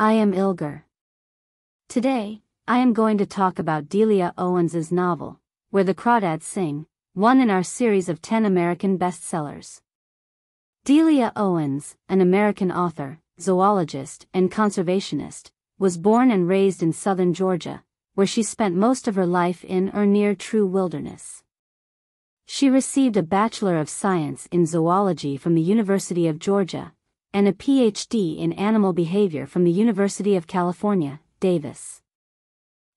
I am Ilger. Today, I am going to talk about Delia Owens' novel, Where the Crawdads Sing, one in our series of 10 American bestsellers. Delia Owens, an American author, zoologist, and conservationist, was born and raised in southern Georgia, where she spent most of her life in or near true wilderness. She received a Bachelor of Science in Zoology from the University of Georgia, and a PhD in Animal Behavior from the University of California, Davis.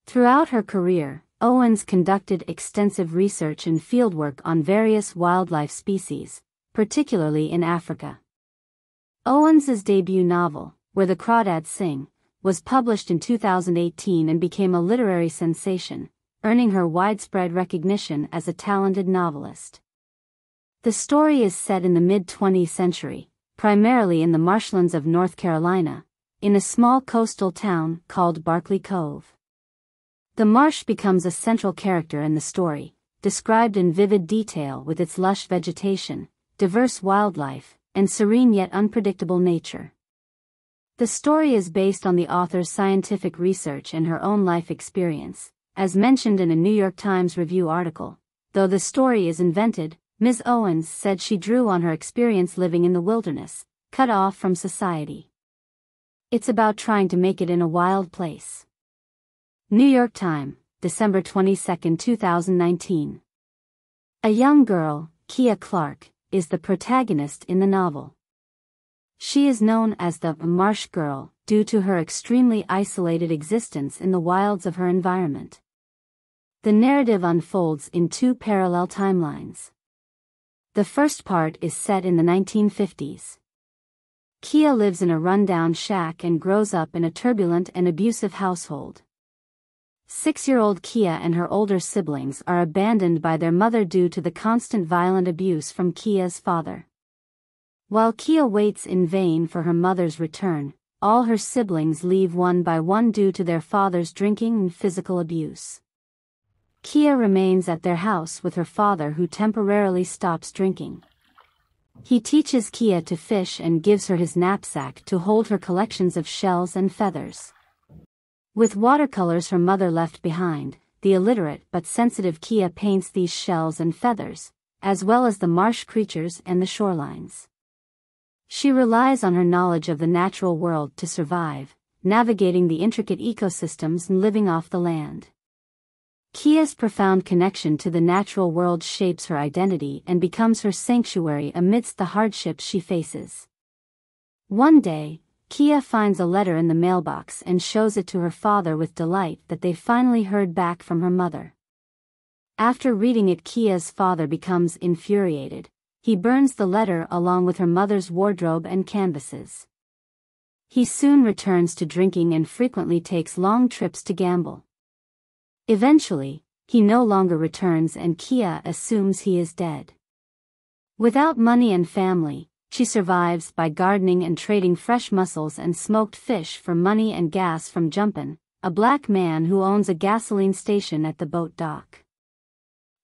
Throughout her career, Owens conducted extensive research and fieldwork on various wildlife species, particularly in Africa. Owens's debut novel, Where the Crawdads Sing, was published in 2018 and became a literary sensation, earning her widespread recognition as a talented novelist. The story is set in the mid-20th century, primarily in the marshlands of North Carolina, in a small coastal town called Barkley Cove. The marsh becomes a central character in the story, described in vivid detail with its lush vegetation, diverse wildlife, and serene yet unpredictable nature. The story is based on the author's scientific research and her own life experience, as mentioned in a New York Times Review article. Though the story is invented, Ms. Owens said she drew on her experience living in the wilderness, cut off from society. It's about trying to make it in a wild place. New York Times, December 22, 2019. A young girl, Kia Clark, is the protagonist in the novel. She is known as the Marsh Girl due to her extremely isolated existence in the wilds of her environment. The narrative unfolds in two parallel timelines. The first part is set in the 1950s. Kia lives in a rundown shack and grows up in a turbulent and abusive household. 6-year-old Kia and her older siblings are abandoned by their mother due to the constant violent abuse from Kia's father. While Kia waits in vain for her mother's return, all her siblings leave one by one due to their father's drinking and physical abuse. Kia remains at their house with her father, who temporarily stops drinking. He teaches Kia to fish and gives her his knapsack to hold her collections of shells and feathers. With watercolors her mother left behind, the illiterate but sensitive Kia paints these shells and feathers, as well as the marsh creatures and the shorelines. She relies on her knowledge of the natural world to survive, navigating the intricate ecosystems and living off the land. Kia's profound connection to the natural world shapes her identity and becomes her sanctuary amidst the hardships she faces. One day, Kia finds a letter in the mailbox and shows it to her father with delight that they finally heard back from her mother. After reading it, Kia's father becomes infuriated. He burns the letter along with her mother's wardrobe and canvases. He soon returns to drinking and frequently takes long trips to gamble. Eventually, he no longer returns and Kia assumes he is dead. Without money and family, she survives by gardening and trading fresh mussels and smoked fish for money and gas from Jumpin, a black man who owns a gasoline station at the boat dock.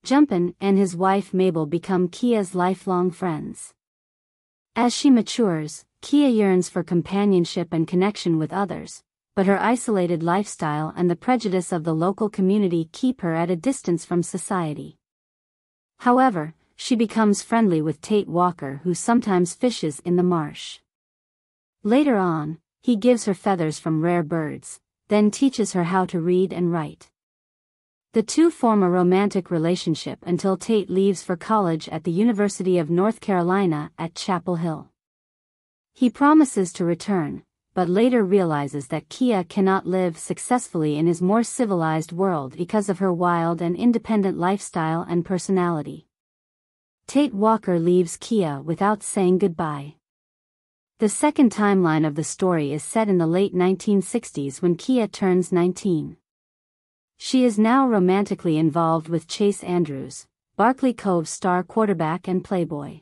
Jumpin and his wife Mabel become Kia's lifelong friends. As she matures, Kia yearns for companionship and connection with others, but her isolated lifestyle and the prejudice of the local community keep her at a distance from society. However, she becomes friendly with Tate Walker, who sometimes fishes in the marsh. Later on, he gives her feathers from rare birds, then teaches her how to read and write. The two form a romantic relationship until Tate leaves for college at the University of North Carolina at Chapel Hill. He promises to return, but later realizes that Kia cannot live successfully in his more civilized world because of her wild and independent lifestyle and personality. Tate Walker leaves Kia without saying goodbye. The second timeline of the story is set in the late 1960s when Kia turns 19. She is now romantically involved with Chase Andrews, Barkley Cove's star quarterback and playboy.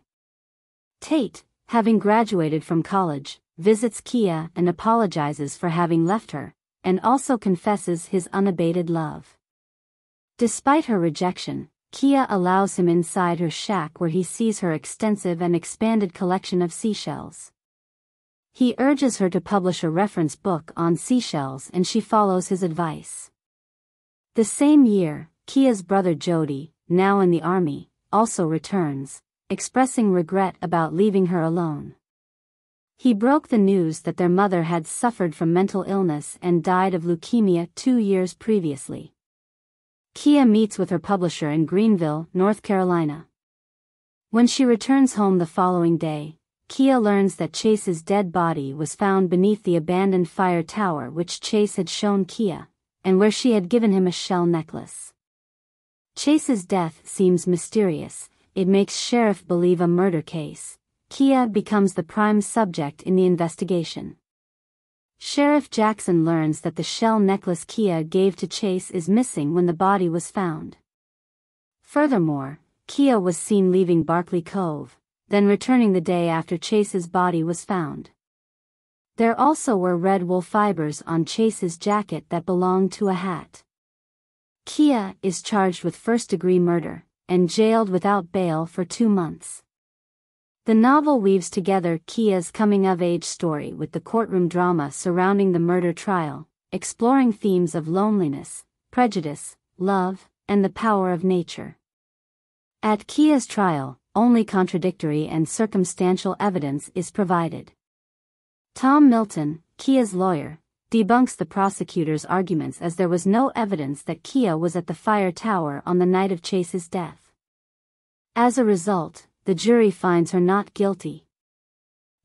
Tate, having graduated from college, visits Kia and apologizes for having left her, and also confesses his unabated love. Despite her rejection, Kia allows him inside her shack where he sees her extensive and expanded collection of seashells. He urges her to publish a reference book on seashells and she follows his advice. The same year, Kia's brother Jody, now in the army, also returns, expressing regret about leaving her alone. He broke the news that their mother had suffered from mental illness and died of leukemia 2 years previously. Kia meets with her publisher in Greenville, North Carolina. When she returns home the following day, Kia learns that Chase's dead body was found beneath the abandoned fire tower which Chase had shown Kia, and where she had given him a shell necklace. Chase's death seems mysterious. It makes Sheriff believe a murder case. Kia becomes the prime subject in the investigation. Sheriff Jackson learns that the shell necklace Kia gave to Chase is missing when the body was found. Furthermore, Kia was seen leaving Barkley Cove, then returning the day after Chase's body was found. There also were red wool fibers on Chase's jacket that belonged to a hat. Kia is charged with first-degree murder and jailed without bail for 2 months. The novel weaves together Kia's coming-of-age story with the courtroom drama surrounding the murder trial, exploring themes of loneliness, prejudice, love, and the power of nature. At Kia's trial, only contradictory and circumstantial evidence is provided. Tom Milton, Kia's lawyer, debunks the prosecutor's arguments as there was no evidence that Kia was at the fire tower on the night of Chase's death. As a result, the jury finds her not guilty.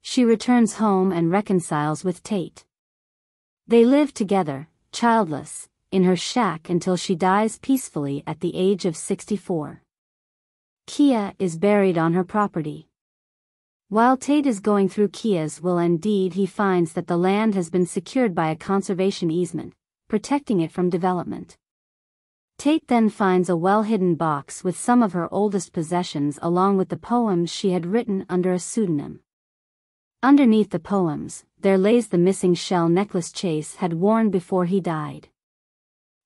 She returns home and reconciles with Tate. They live together, childless, in her shack until she dies peacefully at the age of 64. Kia is buried on her property. While Tate is going through Kia's will and deed, he finds that the land has been secured by a conservation easement, protecting it from development. Tate then finds a well-hidden box with some of her oldest possessions along with the poems she had written under a pseudonym. Underneath the poems, there lays the missing shell necklace Chase had worn before he died.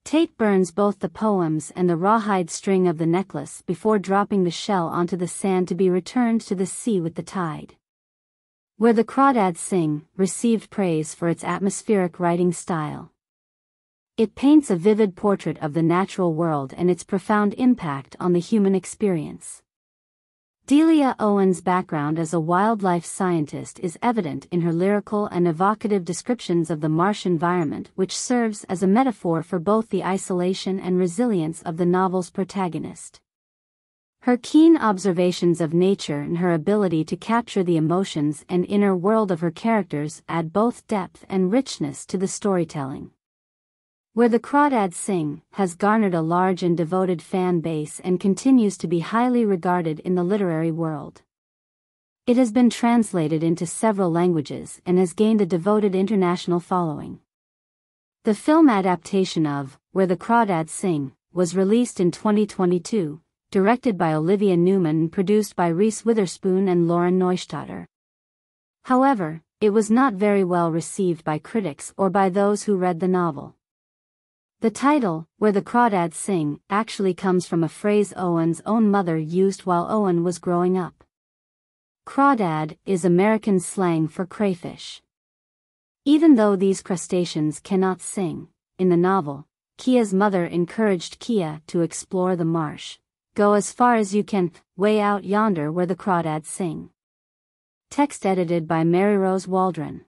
Tate burns both the poems and the rawhide string of the necklace before dropping the shell onto the sand to be returned to the sea with the tide. Where the Crawdads Sing received praise for its atmospheric writing style. It paints a vivid portrait of the natural world and its profound impact on the human experience. Delia Owens' background as a wildlife scientist is evident in her lyrical and evocative descriptions of the marsh environment, which serves as a metaphor for both the isolation and resilience of the novel's protagonist. Her keen observations of nature and her ability to capture the emotions and inner world of her characters add both depth and richness to the storytelling. Where the Crawdads Sing has garnered a large and devoted fan base and continues to be highly regarded in the literary world. It has been translated into several languages and has gained a devoted international following. The film adaptation of Where the Crawdads Sing was released in 2022, directed by Olivia Newman and produced by Reese Witherspoon and Lauren Neustadter. However, it was not very well received by critics or by those who read the novel. The title, Where the Crawdads Sing, actually comes from a phrase Owen's own mother used while Owen was growing up. Crawdad is American slang for crayfish. Even though these crustaceans cannot sing, in the novel, Kia's mother encouraged Kia to explore the marsh. Go as far as you can, way out yonder where the crawdads sing. Text edited by Mary Rose Waldron.